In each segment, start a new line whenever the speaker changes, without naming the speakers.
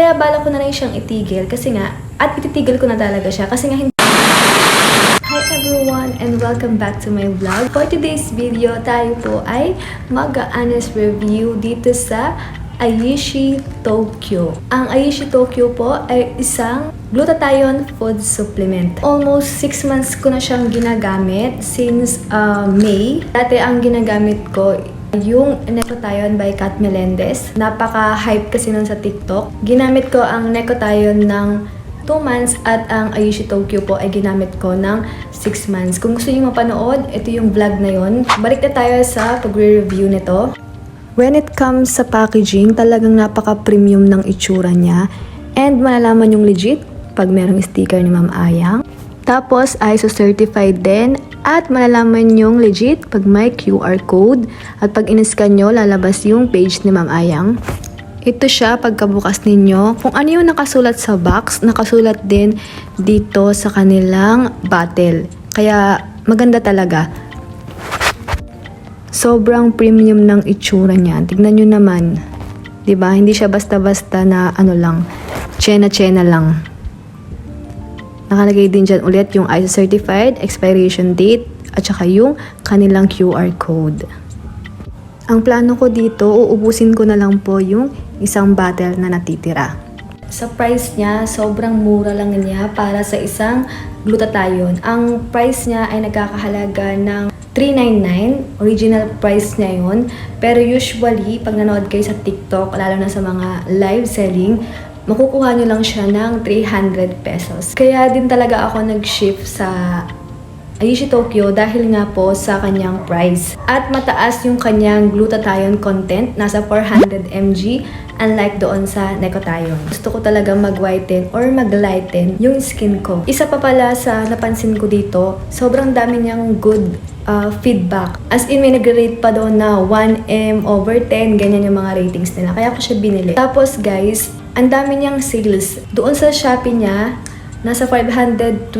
Kaya bala ko na rin siyang itigil kasi nga, at ititigil ko na talaga siya kasi nga hindi. Hi everyone and welcome back to my vlog. For today's video, tayo po ay mag-honest review dito sa Aishi Tokyo. Ang Aishi Tokyo po ay isang glutathione food supplement. Almost 6 months ko na siyang ginagamit since May. Dati ang ginagamit ko yung Necothione by Kat Melendez. Napaka-hype kasi nun sa TikTok. Ginamit ko ang Necothione ng 2 months at ang Aishi Tokyo po ay ginamit ko ng 6 months. Kung gusto niyo mapanood, ito yung vlog na yon. Balik na tayo sa pagre-review nito. When it comes sa packaging, talagang napaka-premium ng itsura niya. And malalaman yung legit pag merong sticker ni Ma'am Ayang. Tapos ISO certified din at malalaman yung legit pag may QR code at pag in-scan nyo, lalabas yung page ni Ma'am Ayang. Ito siya pagkabukas ninyo. Kung ano yung nakasulat sa box, nakasulat din dito sa kanilang bottle. Kaya maganda talaga. Sobrang premium ng itsura niya. Tignan nyo naman. 'Di ba? Hindi siya basta-basta na ano lang, tsena-tsena lang. Nakalagay din dyan ulit yung ISO certified, expiration date, at saka yung kanilang QR code. Ang plano ko dito, uubusin ko na lang po yung isang bottle na natitira. Sa price niya, sobrang mura lang niya para sa isang glutathione. Ang price niya ay nagkakahalaga ng $399, original price niya yun. Pero usually, pag nanood kayo sa TikTok, lalo na sa mga live selling, makukuha nyo lang siya ng 300 pesos. Kaya din talaga ako nag-shift sa Aishi Tokyo dahil nga po sa kanyang price. At mataas yung kanyang glutathione content, nasa 400 mg, unlike doon sa Necothione. Gusto ko talaga mag-whiten or mag-lighten yung skin ko. Isa pa pala sa napansin ko dito, sobrang dami niyang good feedback. As in, may nag-rate pa doon na 1M/10, ganyan yung mga ratings nila. Kaya ko siya binili. Tapos guys, ang dami niyang sales. Doon sa Shopee niya, nasa 520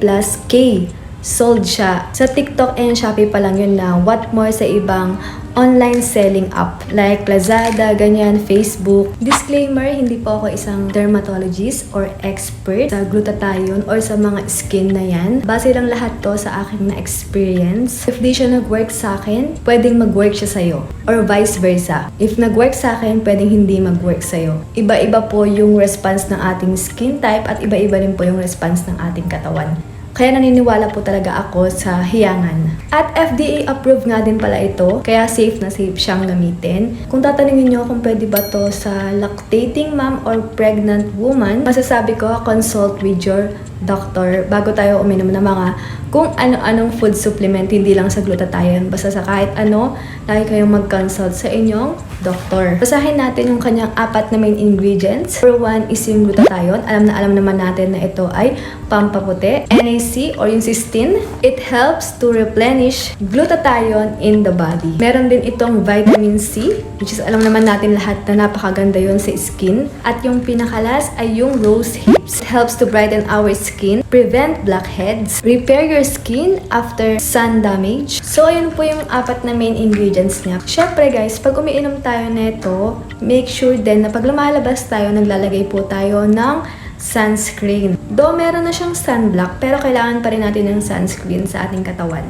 plus K sold siya. Sa TikTok and Shopee pa lang yun na. What more sa ibang online selling app like Lazada, ganyan, Facebook. Disclaimer, hindi po ako isang dermatologist or expert sa glutathione or sa mga skin na yan. Base lang lahat to sa aking na-experience. If di siya nag-work sa akin, pwedeng mag-work siya sa'yo. Or vice versa. If nag-work sa akin, pwedeng hindi mag-work sa'yo. Iba-iba po yung response ng ating skin type at iba-iba rin po yung response ng ating katawan. Kaya naniniwala po talaga ako sa hiyangan. At FDA approved nga din pala ito, kaya safe na safe siyang gamitin. Kung tatanungin nyo kung pwede ba to sa lactating mom or pregnant woman, masasabi ko, consult with your doctor bago tayo uminom ng mga kung ano-anong food supplement, hindi lang sa glutathione. Basta sa kahit ano, lagi kayong mag-consult sa inyong doktor. Basahin natin yung kanyang 4 na main ingredients. Number 1 is yung glutathione. Alam naman natin na ito ay pampaputi. NAC or yung cysteine. It helps to replenish glutathione in the body. Meron din itong vitamin C, which is alam naman natin lahat na napakaganda yun sa skin. At yung pinakalas ay yung rose hips. It helps to brighten our skin, prevent blackheads, repair your skin after sun damage. So, ayun po yung 4 na main ingredients niya. Syempre guys, pag umiinom tayo nito, make sure din na pag lumalabas tayo, naglalagay po tayo ng sunscreen. Though meron na siyang sunblock, pero kailangan pa rin natin ng sunscreen sa ating katawan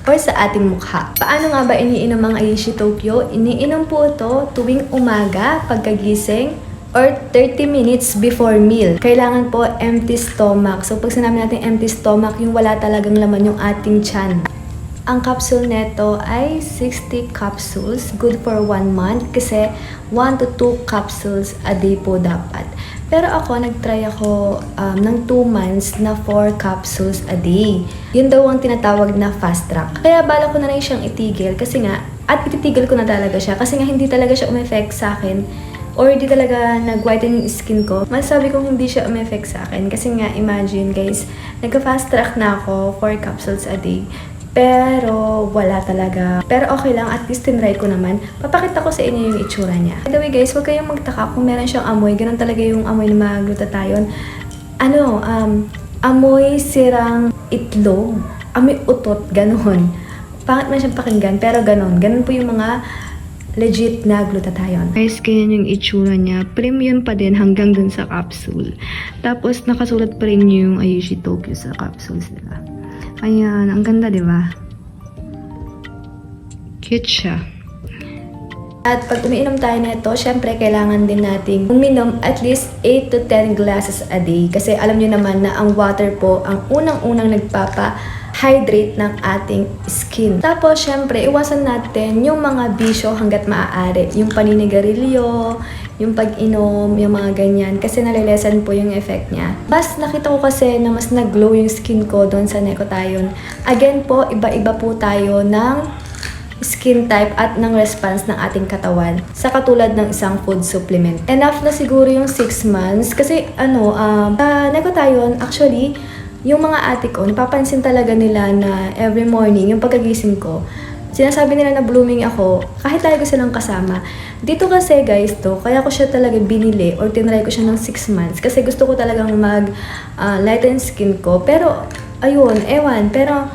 or sa ating mukha. Paano nga ba iniinom ang Aishi Tokyo? Iniinom po ito tuwing umaga, pagkagising, or 30 minutes before meal. Kailangan po empty stomach. So, pag sinabi natin empty stomach, yung wala talagang laman yung ating tiyan. Ang capsule neto ay 60 capsules. Good for 1 month kasi 1 to 2 capsules a day po dapat. Pero ako, nag-try ako ng 2 months na 4 capsules a day. Yun daw ang tinatawag na fast track. Kaya bala ko na rin siyang itigil kasi nga, at ititigil ko na talaga siya kasi nga hindi talaga siya umeffect sa akin or di talaga nag-whiten yung skin ko. Masasabi kong hindi siya umeffect sa akin kasi nga, imagine guys, nagka-fast track na ako 4 capsules a day. Pero wala talaga. Pero okay lang, at least tinry ko naman. Papakita ko sa inyo yung itsura niya. By the way guys, huwag kayong magtaka kung meron siyang amoy. Ganun talaga yung amoy ng mga glutathione. Amoy sirang itlog, amoy utot, ganun. Pangit man siyang pakinggan, pero ganun. Ganun po yung mga legit na glutathione. Guys, ganyan yung itsura niya. Premium pa din hanggang dun sa capsule. Tapos, nakasulat pa rin yung Ayushi Tokyo sa capsules nila. Ayan, ang ganda, di ba? Cute siya. At pag umiinom tayo nito, syempre kailangan din nating uminom at least 8 to 10 glasses a day. Kasi alam niyo naman na ang water po ang unang-unang nagpapa-hydrate ng ating skin. Tapos syempre, iwasan natin yung mga bisyo hanggat maaari. Yung paninigarilyo, yung pag-inom, yung mga ganyan. Kasi nalilesan po yung effect niya. Mas nakita ko kasi na mas nag-glow yung skin ko doon sa Nicothione. Again po, iba-iba po tayo ng skin type at ng response ng ating katawan sa katulad ng isang food supplement. Enough na siguro yung 6 months kasi Nicothione, actually, yung mga ate ko, napapansin talaga nila na every morning, yung pagkagising ko, sinasabi nila na blooming ako kahit lagi ko silang kasama. Dito kasi guys kaya ko siya talaga binili or tinry ko siya ng 6 months kasi gusto ko talagang lighten skin ko. Pero, ayun, pero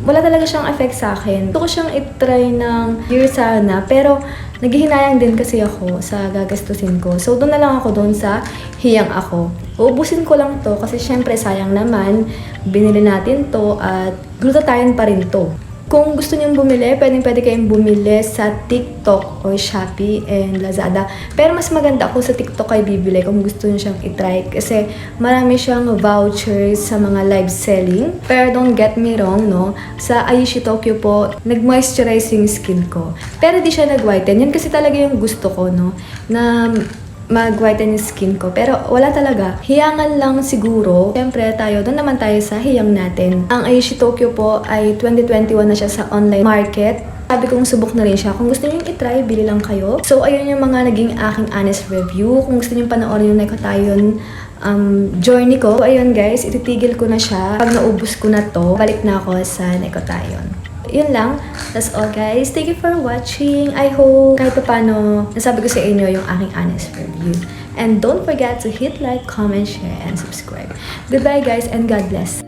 wala talaga siyang effect sa akin. Gusto ko siyang itry ng year sana, pero naghihinayang din kasi ako sa gagastusin ko. So, doon na lang ako doon sa hiyang ako. Uubusin ko lang to kasi syempre sayang naman, binili natin to at glutathione pa rin to. Kung gusto niyong bumili, pwede kayong bumili sa TikTok or Shopee and Lazada. Pero mas maganda ako sa TikTok kayo bibili kung gusto niyo siyang itry. Kasi marami siyang vouchers sa mga live selling. Pero don't get me wrong, no? Sa Ayushi Tokyo po, nag-moisturize yung skin ko. Pero di siya nag-whiten. Yan kasi talaga yung gusto ko, no? Na mag-whiten yung skin ko. Pero wala talaga. Hiyangan lang siguro. Siyempre doon naman tayo sa hiyang natin. Ang Ayushi Tokyo po ay 2021 na siya sa online market. Sabi kong subok na rin siya. Kung gusto niyo i-try, bili lang kayo. So, ayun yung mga naging aking honest review. Kung gusto niyo panoorin yung Nicothione journey ko. So, ayun guys, ititigil ko na siya. Pag naubos ko na to, balik na ako sa Nicothione. Yun lang. That's all guys. Thank you for watching. I hope kahit paano nasabi ko sa inyo yung aking honest review. And don't forget to hit like, comment, share, and subscribe. Goodbye guys and God bless.